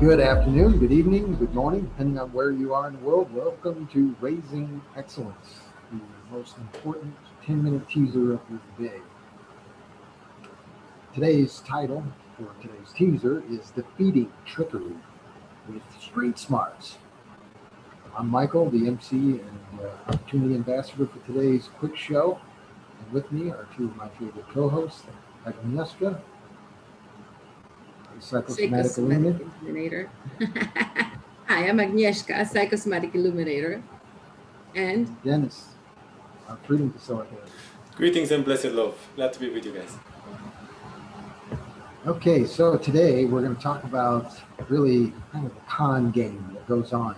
Good afternoon, good evening, good morning, depending on where you are in the world. Welcome to Raising Excellence, the most important 10-minute teaser of your day. Today's title for today's teaser is Defeating Trickery with Street Smarts. I'm Michael, the MC and Opportunity Ambassador for today's quick show. And with me are two of my favorite co-hosts, Agnieszka, Psychosomatic Illuminator. Hi, I'm Agnieszka, Psychosomatic Illuminator. And Dennis, our Freedom Facilitator. Greetings and blessed love. Glad to be with you guys. Okay, so today we're going to talk about really kind of the con game that goes on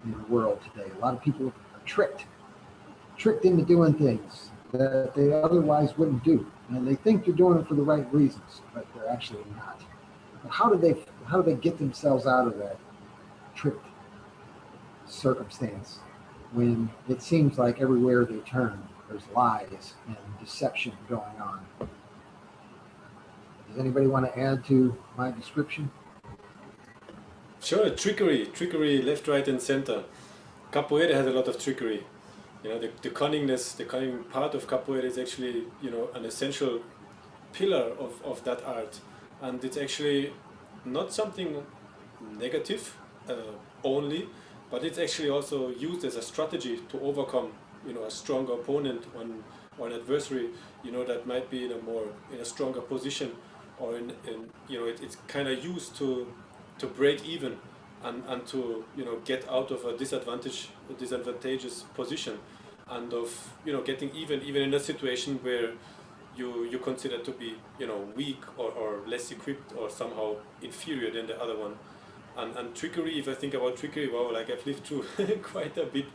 in the world today. A lot of people are tricked into doing things that they otherwise wouldn't do. And they think they're doing it for the right reasons, but they're actually not. But how do they get themselves out of that tricked circumstance when it seems like everywhere they turn there's lies and deception going on? Does anybody want to add to my description? Sure, trickery left, right and center. Capoeira has a lot of trickery. You know, the cunningness, the cunning part of capoeira is actually, an essential pillar of that art. And it's actually not something negative only, but it's actually also used as a strategy to overcome, a stronger opponent or an adversary, that might be in a stronger position, or it's kind of used to break even and to get out of a disadvantageous position, and of getting even in a situation where you consider to be weak or less equipped or somehow inferior than the other one. And trickery, if I think about trickery, wow, like I've lived through quite a bit,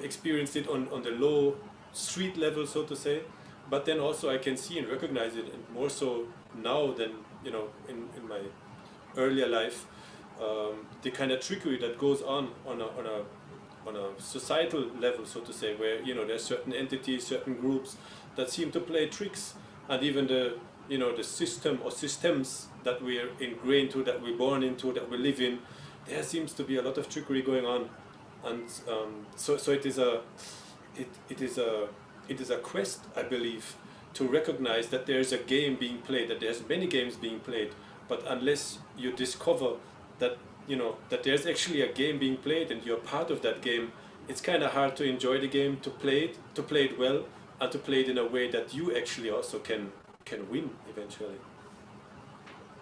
experienced it on the low street level, so to say, but then also I can see and recognize it, and more so now than in my earlier life, the kind of trickery that goes on a societal level, so to say, where there's certain entities, certain groups that seem to play tricks, and even the system or systems that we are ingrained to, that we're born into, that we live in, there seems to be a lot of trickery going on, and so it is a quest, I believe, to recognize that there's a game being played, that there's many games being played, but unless you discover that that there's actually a game being played and you're part of that game, it's kind of hard to enjoy the game, to play it well, and to play it in a way that you actually also can win eventually.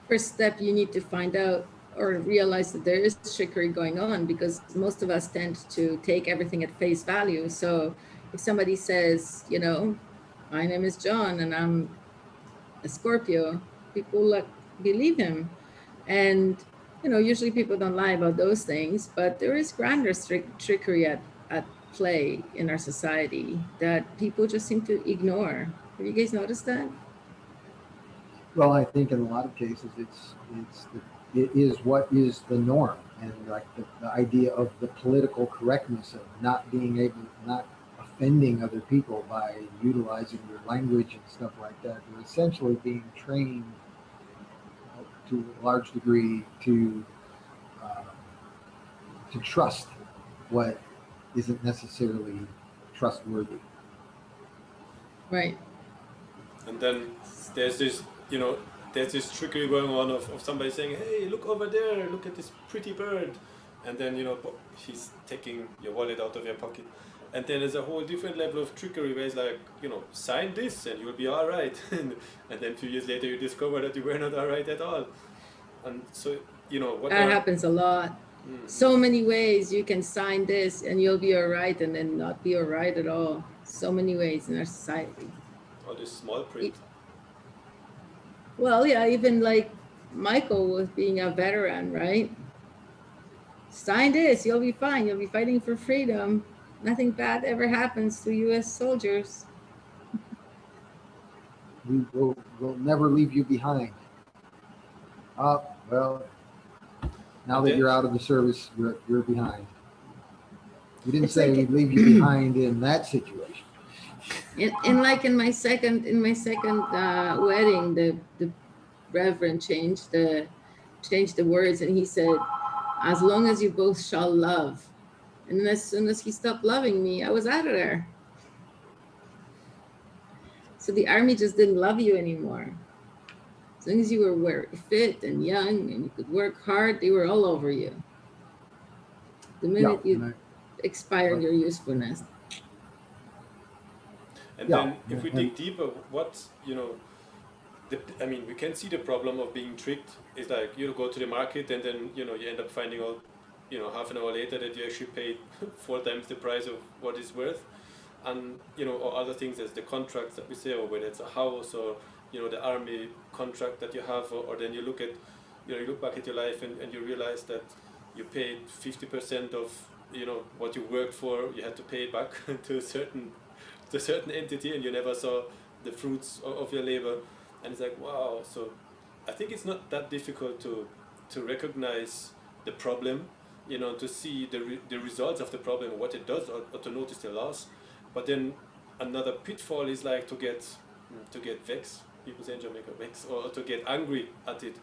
first step, you need to find out or realize that there is trickery going on, because most of us tend to take everything at face value. So if somebody says, my name is John and I'm a Scorpio, people believe him. And usually people don't lie about those things, but there is grander trickery at play in our society that people just seem to ignore. Have you guys noticed that? Well, I think in a lot of cases it is what is the norm, and like the idea of the political correctness of not offending other people by utilizing your language and stuff like that. You're essentially being trained to a large degree to trust what isn't necessarily trustworthy. Right. And then there's this trickery going on of somebody saying, hey, look over there, look at this pretty bird, and then he's taking your wallet out of your pocket. And then there's a whole different level of trickery where it's like, sign this and you'll be all right. And then a few years later you discover that you were not all right at all. And so, that happens a lot. So many ways you can sign this and you'll be all right, and then not be all right at all. So many ways in our society. Or this small print. Well, yeah, even like Michael was being a veteran, right? Sign this, you'll be fine. You'll be fighting for freedom. Nothing bad ever happens to U.S. soldiers. We will never leave you behind. Well, now that you're out of the service, you're behind. We didn't say we'd leave you behind in that situation. In my second wedding, the reverend changed the changed the words, and he said, as long as you both shall love. And then as soon as he stopped loving me, I was out of there. So the army just didn't love you anymore. As long as you were fit and young and you could work hard, they were all over you. The minute you expired your usefulness. And then if we dig deeper, what, I mean, we can see the problem of being tricked. It's like you go to the market and then, you end up finding out, half an hour later that you actually paid 4 times the price of what it's worth. And, or other things as the contracts that we say, or whether it's a house or, the army contract that you have, or then you look at, you look back at your life and you realize that you paid 50% of, what you worked for, you had to pay it back to a certain entity, and you never saw the fruits of your labor. And it's like, wow. So I think it's not that difficult to recognize the problem, to see the results of the problem, what it does, or to notice the loss. But then another pitfall is like to get vexed. People say in Jamaica, vexed, or to get angry at it,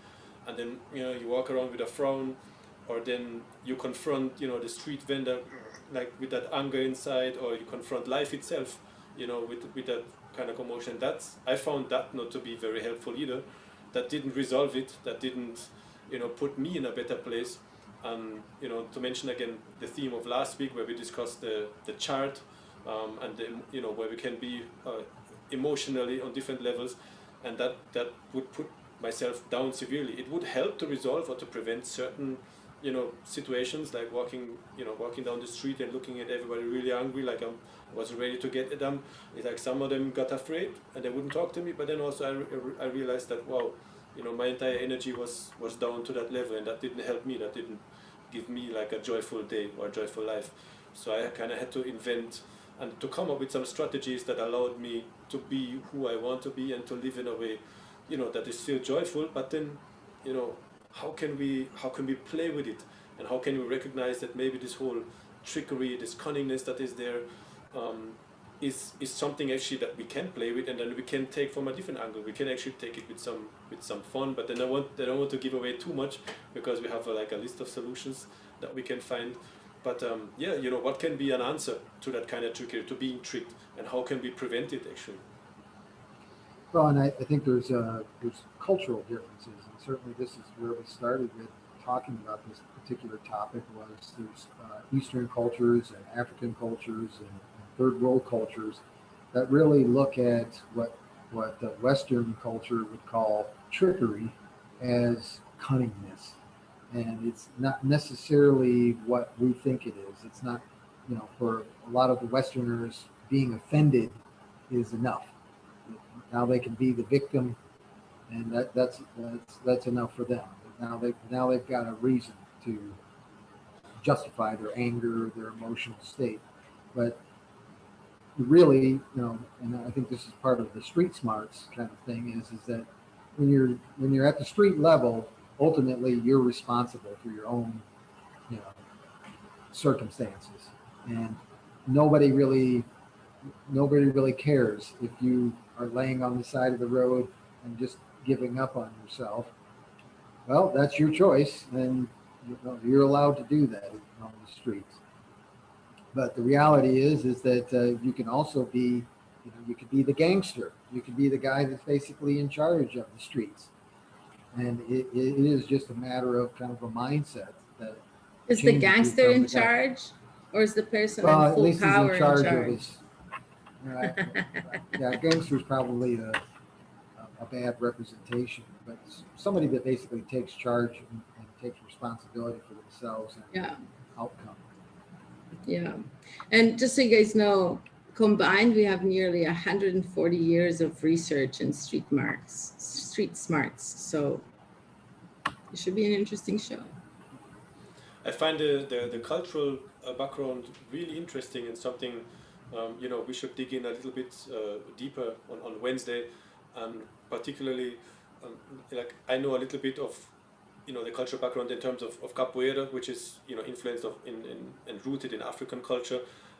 and then you walk around with a frown, or then you confront the street vendor like with that anger inside, or you confront life itself, with that kind of commotion. I found that not to be very helpful either. That didn't resolve it. That didn't put me in a better place. And to mention again the theme of last week where we discussed the chart, and where we can be emotionally on different levels, and that would put myself down severely. It would help to resolve or to prevent certain situations, like walking down the street and looking at everybody really angry, like I was ready to get at them. It's like some of them got afraid and they wouldn't talk to me, but then also I realized that, wow, my entire energy was down to that level, and that didn't help me. That didn't give me like a joyful day or a joyful life. So I kind of had to invent and to come up with some strategies that allowed me to be who I want to be and to live in a way, that is still joyful. But then, how can we play with it, and how can we recognize that maybe this whole trickery, this cunningness that is there, is something actually that we can play with, and then we can take from a different angle. We can actually take it with some fun. But then I don't want to give away too much, because we have like a list of solutions that we can find. But what can be an answer to that kind of trickery, to being tricked, and how can we prevent it actually? Well, and I think there's cultural differences, and certainly this is where we started with talking about this particular topic. Was there's Eastern cultures and African cultures and third world cultures that really look at what the Western culture would call trickery as cunningness, and it's not necessarily what we think it is. It's not, for a lot of the Westerners, being offended is enough. Now they can be the victim, and that's enough for them. Now they've got a reason to justify their anger, their emotional state. But really, and I think this is part of the street smarts kind of thing, is that when you're at the street level, ultimately you're responsible for your own, circumstances, and nobody really cares if you are laying on the side of the road and just giving up on yourself. Well, that's your choice, and you're allowed to do that on the streets. But the reality is that you can also be, you could be the gangster. You could be the guy that's basically in charge of the streets. And it is just a matter of kind of a mindset that is the gangster in charge, or is the person in full power in charge? Of his, yeah, gangster's probably a bad representation, but somebody that basically takes charge and takes responsibility for themselves and outcome. Yeah, and just so you guys know, combined we have nearly 140 years of research in street smarts. So it should be an interesting show. I find the cultural background really interesting, and something we should dig in a little bit deeper on Wednesday, and particularly like I know a little bit of the cultural background in terms of capoeira, which is influenced and rooted in African culture,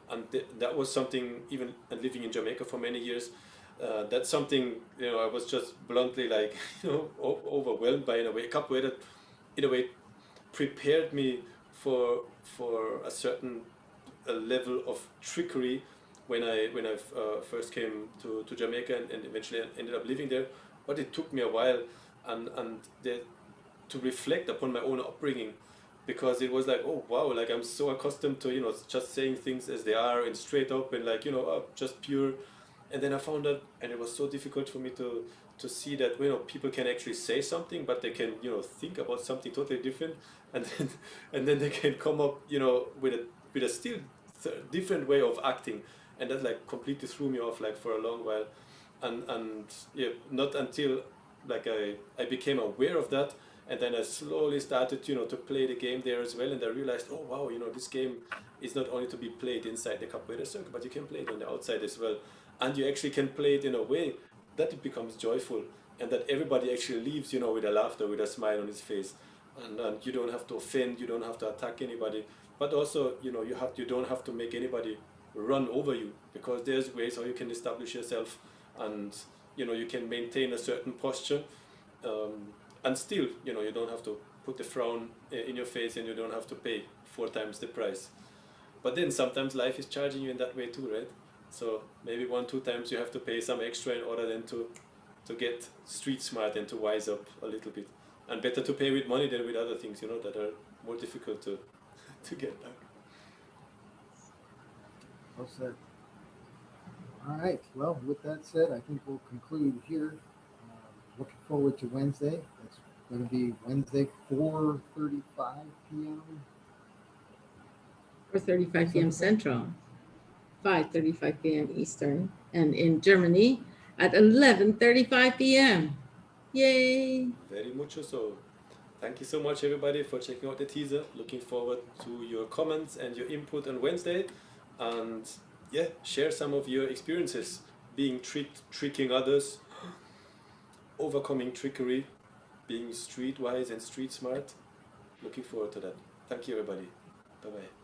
and that was something, even living in Jamaica for many years, that's something I was just bluntly like overwhelmed by, in a way. Capoeira in a way prepared me for a certain level of trickery when I first came to Jamaica and eventually ended up living there. But it took me a while and to reflect upon my own upbringing, because it was like, oh wow, like I'm so accustomed to, you know, just saying things as they are and straight up and like, you know, just pure. And then I found out, and it was so difficult for me to see that, you know, people can actually say something, but they can, you know, think about something totally different, and then and then they can come up, you know, with a still different way of acting, and that like completely threw me off like for a long while, and yeah, not until like I became aware of that, and then I slowly started, you know, to play the game there as well, and I realized, oh wow, you know, this game is not only to be played inside the capoeira circle, but you can play it on the outside as well, and you actually can play it in a way that it becomes joyful, and that everybody actually leaves, you know, with a laughter, with a smile on his face, and you don't have to offend, you don't have to attack anybody, but also, you know, you don't have to make anybody run over you, because there's ways how you can establish yourself, and you know, you can maintain a certain posture, um, and still, you know, you don't have to put the frown in your face, and you don't have to pay 4 times the price. But then sometimes life is charging you in that way too, right? So maybe 1, 2 times you have to pay some extra in order then to get street smart and to wise up a little bit. And better to pay with money than with other things, you know, that are more difficult to to get back. Well said. All right. Well, with that said, I think we'll conclude here. Looking forward to Wednesday. It's going to be Wednesday, 4:35 p.m. 4:35 p.m. Central, 5:35 p.m. Eastern, and in Germany at 11:35 p.m. Yay! Very much so. Thank you so much, everybody, for checking out the teaser. Looking forward to your comments and your input on Wednesday. And yeah, share some of your experiences being tricked, tricking others, overcoming trickery, being streetwise and street smart. Looking forward to that. Thank you, everybody. Bye bye.